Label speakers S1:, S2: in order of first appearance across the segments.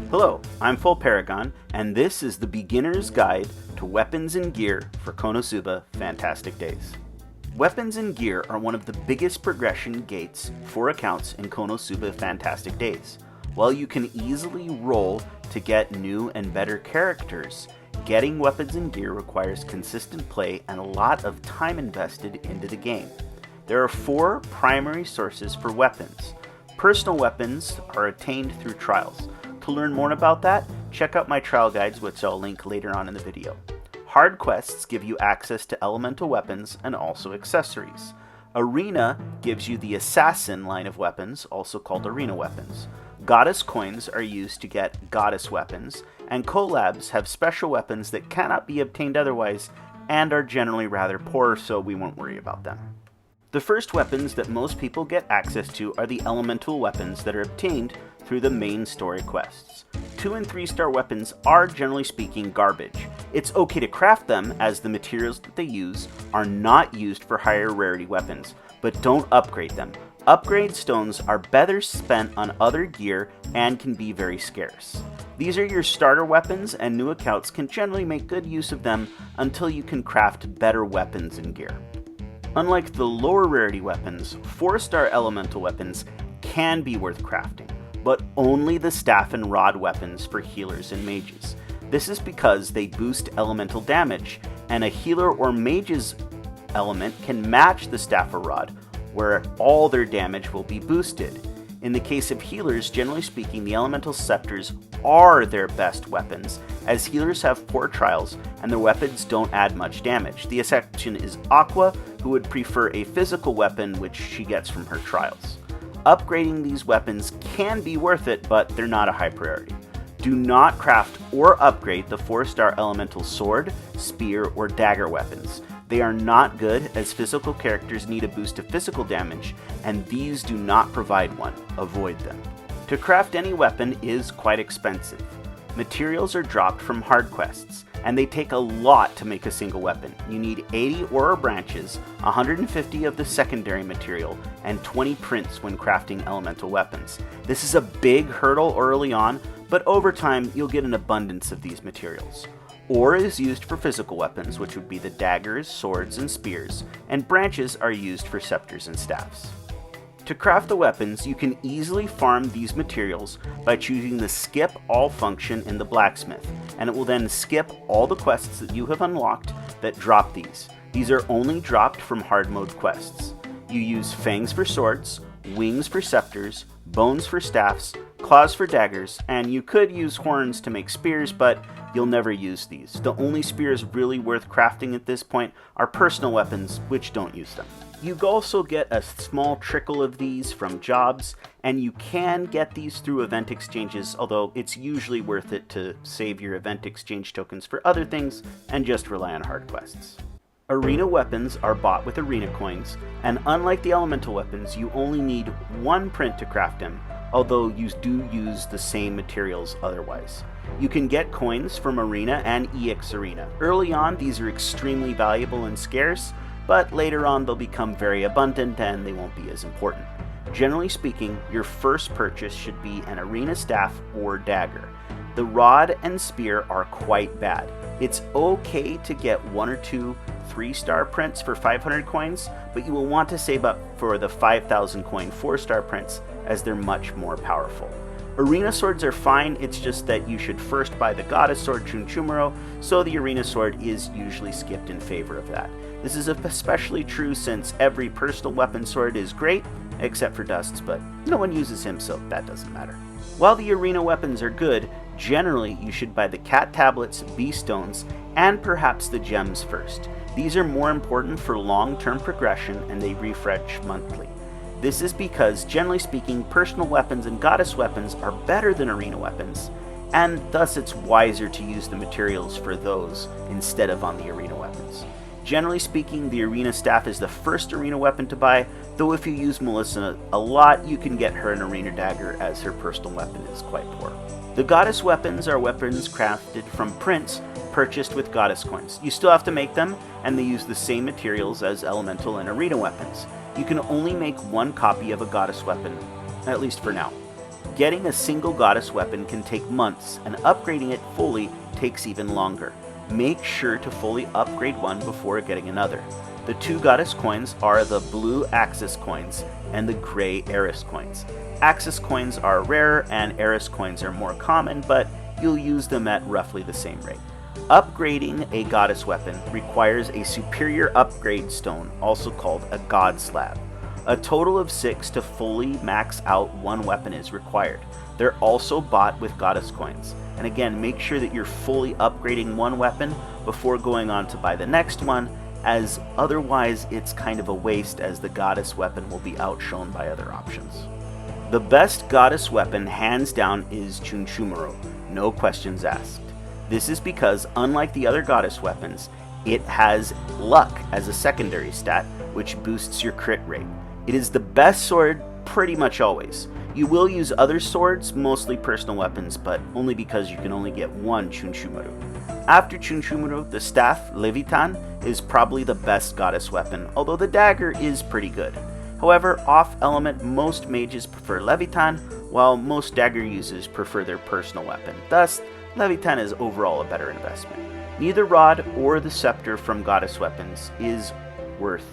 S1: Hello, I'm Full Paragon, and this is the beginner's guide to weapons and gear for Konosuba Fantastic Days. Weapons and gear are one of the biggest progression gates for accounts in Konosuba Fantastic Days. While you can easily roll to get new and better characters, getting weapons and gear requires consistent play and a lot of time invested into the game. There are 4 primary sources for weapons. Personal weapons are attained through trials. To learn more about that, check out my trial guides, which I'll link later on in the video. Hard quests give you access to elemental weapons and also accessories. Arena gives you the assassin line of weapons, also called arena weapons. Goddess coins are used to get goddess weapons, and collabs have special weapons that cannot be obtained otherwise and are generally rather poor, so we won't worry about them. The first weapons that most people get access to are the elemental weapons that are obtained through the main story quests. 2 and 3 star weapons are, generally speaking, garbage. It's okay to craft them, as the materials that they use are not used for higher rarity weapons, but don't upgrade them. Upgrade stones are better spent on other gear and can be very scarce. These are your starter weapons, and new accounts can generally make good use of them until you can craft better weapons and gear. Unlike the lower rarity weapons, 4-star elemental weapons can be worth crafting, but only the staff and rod weapons for healers and mages. This is because they boost elemental damage, and a healer or mage's element can match the staff or rod, where all their damage will be boosted. In the case of healers, generally speaking, the elemental scepters are their best weapons, as healers have poor trials and their weapons don't add much damage. The exception is Aqua, who would prefer a physical weapon, which she gets from her trials. Upgrading these weapons can be worth it, but they're not a high priority. Do not craft or upgrade the 4-star elemental sword, spear, or dagger weapons. They are not good, as physical characters need a boost of physical damage, and these do not provide one. Avoid them. To craft any weapon is quite expensive. Materials are dropped from hard quests, and they take a lot to make a single weapon. You need 80 aura branches, 150 of the secondary material, and 20 prints when crafting elemental weapons. This is a big hurdle early on, but over time you'll get an abundance of these materials. Ore is used for physical weapons, which would be the daggers, swords, and spears, and branches are used for scepters and staffs. To craft the weapons, you can easily farm these materials by choosing the skip all function in the blacksmith, and it will then skip all the quests that you have unlocked that drop these. These are only dropped from hard mode quests. You use fangs for swords, wings for scepters, bones for staffs, claws for daggers, and you could use horns to make spears, but you'll never use these. The only spears really worth crafting at this point are personal weapons, which don't use them. You also get a small trickle of these from jobs, and you can get these through event exchanges, although it's usually worth it to save your event exchange tokens for other things and just rely on hard quests. Arena weapons are bought with arena coins, and unlike the elemental weapons, you only need 1 print to craft them, although you do use the same materials otherwise. You can get coins from Arena and EX Arena. Early on, these are extremely valuable and scarce, but later on they'll become very abundant and they won't be as important. Generally speaking, your first purchase should be an arena staff or dagger. The rod and spear are quite bad. It's okay to get 1 or 2 3-star prints for 500 coins, but you will want to save up for the 5,000 coin 4-star prints, as they're much more powerful. Arena swords are fine, it's just that you should first buy the goddess sword Chunchumuro, so the arena sword is usually skipped in favor of that. This is especially true since every personal weapon sword is great, except for Dust's, but no one uses him, so that doesn't matter. While the arena weapons are good, generally you should buy the cat tablets, beast stones, and perhaps the gems first. These are more important for long-term progression, and they refresh monthly. This is because, generally speaking, personal weapons and goddess weapons are better than arena weapons, and thus it's wiser to use the materials for those instead of on the arena weapons. Generally speaking, the arena staff is the first arena weapon to buy, though if you use Melissa a lot, you can get her an arena dagger, as her personal weapon is quite poor. The goddess weapons are weapons crafted from prints purchased with goddess coins. You still have to make them, and they use the same materials as elemental and arena weapons. You can only make 1 copy of a goddess weapon, at least for now. Getting a single goddess weapon can take months, and upgrading it fully takes even longer. Make sure to fully upgrade one before getting another. The 2 goddess coins are the blue Axis coins and the gray Eris coins. Axis coins are rarer and Eris coins are more common, but you'll use them at roughly the same rate. Upgrading a goddess weapon requires a superior upgrade stone, also called a god slab. A total of 6 to fully max out one weapon is required. They're also bought with goddess coins. And again, make sure that you're fully upgrading one weapon before going on to buy the next one, as otherwise it's kind of a waste, as the goddess weapon will be outshone by other options. The best goddess weapon hands down is Chunchumuro, no questions asked. This is because, unlike the other goddess weapons, it has luck as a secondary stat, which boosts your crit rate. It is the best sword pretty much always. You will use other swords, mostly personal weapons, but only because you can only get one Chunchumuro. After Chunchumuro, the staff, Levitan, is probably the best goddess weapon, although the dagger is pretty good. However, off-element, most mages prefer Levitan, while most dagger users prefer their personal weapon. Thus, Levitan is overall a better investment. Neither rod or the scepter from goddess weapons is worth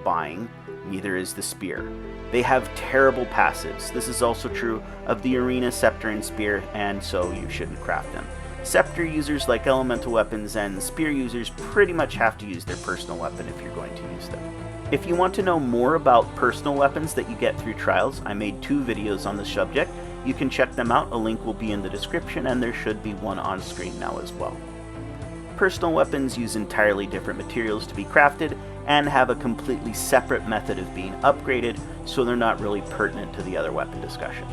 S1: buying, neither is the spear. They have terrible passives. This is also true of the arena scepter and spear, and so you shouldn't craft them. Scepter users like elemental weapons, and spear users pretty much have to use their personal weapon if you're going to use them. If you want to know more about personal weapons that you get through trials, I made 2 videos on the subject. You can check them out, a link will be in the description, and there should be one on screen now as well. Personal weapons use entirely different materials to be crafted, and have a completely separate method of being upgraded, so they're not really pertinent to the other weapon discussions.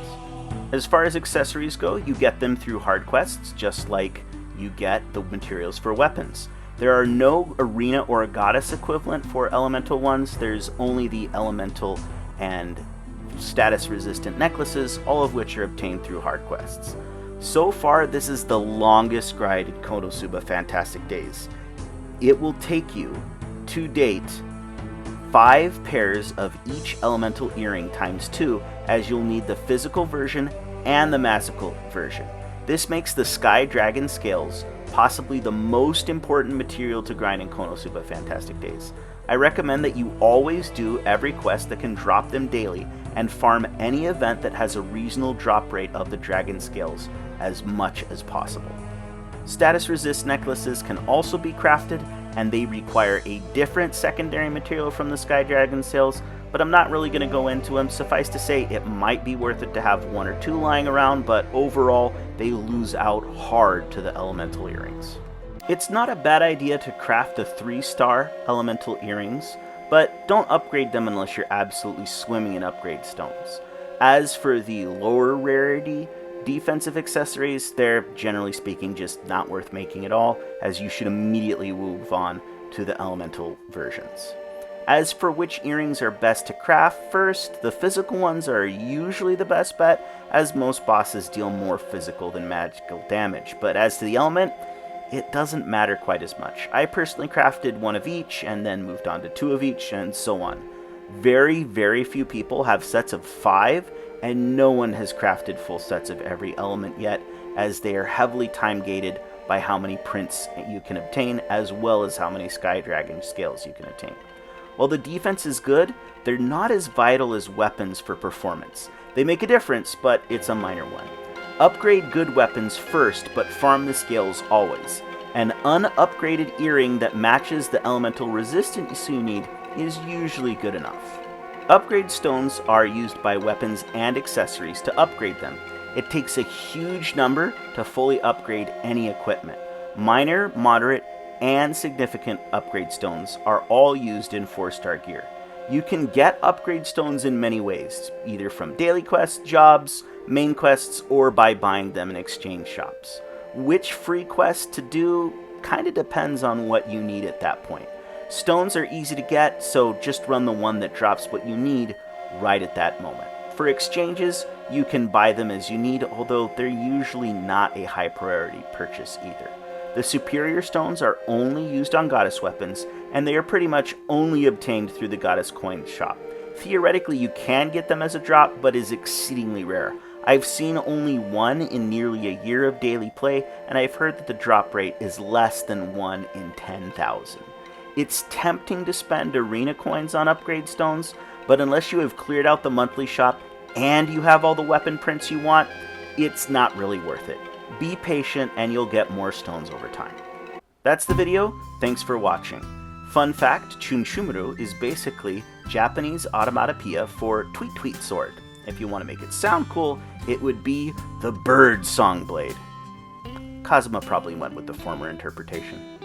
S1: As far as accessories go, you get them through hard quests, just like you get the materials for weapons. There are no arena or a goddess equivalent for elemental ones. There's only the elemental and status resistant necklaces, all of which are obtained through hard quests. So far, this is the longest grind in Konosuba Fantastic Days. It will take you, to date, 5 pairs of each elemental earring times 2, as you'll need the physical version and the magical version. This makes the Sky Dragon scales possibly the most important material to grind in Konosuba Fantastic Days. I recommend that you always do every quest that can drop them daily, and farm any event that has a reasonable drop rate of the dragon scales as much as possible. Status resist necklaces can also be crafted, and they require a different secondary material from the Sky Dragon scales, but I'm not really going to go into them. Suffice to say, it might be worth it to have 1 or 2 lying around, but overall, they lose out hard to the elemental earrings. It's not a bad idea to craft the 3-star elemental earrings, but don't upgrade them unless you're absolutely swimming in upgrade stones. As for the lower rarity defensive accessories, they're generally speaking just not worth making at all, as you should immediately move on to the elemental versions. As for which earrings are best to craft first, the physical ones are usually the best bet, as most bosses deal more physical than magical damage, but as to the element, it doesn't matter quite as much. I personally crafted 1 of each, and then moved on to 2 of each, and so on. Very, very few people have sets of 5, and no one has crafted full sets of every element yet, as they are heavily time-gated by how many prints you can obtain, as well as how many Sky Dragon scales you can obtain. While the defense is good, they're not as vital as weapons for performance. They make a difference, but it's a minor one. Upgrade good weapons first, but farm the scales always. An unupgraded earring that matches the elemental resistance you need is usually good enough. Upgrade stones are used by weapons and accessories to upgrade them. It takes a huge number to fully upgrade any equipment. Minor, moderate, and significant upgrade stones are all used in 4-star gear. You can get upgrade stones in many ways, either from daily quests, jobs, main quests, or by buying them in exchange shops. Which free quest to do kind of depends on what you need at that point. Stones are easy to get, so just run the one that drops what you need right at that moment. For exchanges, you can buy them as you need, although they're usually not a high priority purchase either. The superior stones are only used on goddess weapons, and they are pretty much only obtained through the goddess coin shop. Theoretically, you can get them as a drop, but is exceedingly rare. I've seen only one in nearly a year of daily play, and I've heard that the drop rate is less than 1 in 10,000. It's tempting to spend arena coins on upgrade stones, but unless you have cleared out the monthly shop and you have all the weapon prints you want, it's not really worth it. Be patient and you'll get more stones over time. That's the video. Thanks for watching. Fun fact, Chunchumuru is basically Japanese automatopoeia for tweet tweet sword. If you want to make it sound cool, it would be the bird song blade. Kazuma probably went with the former interpretation.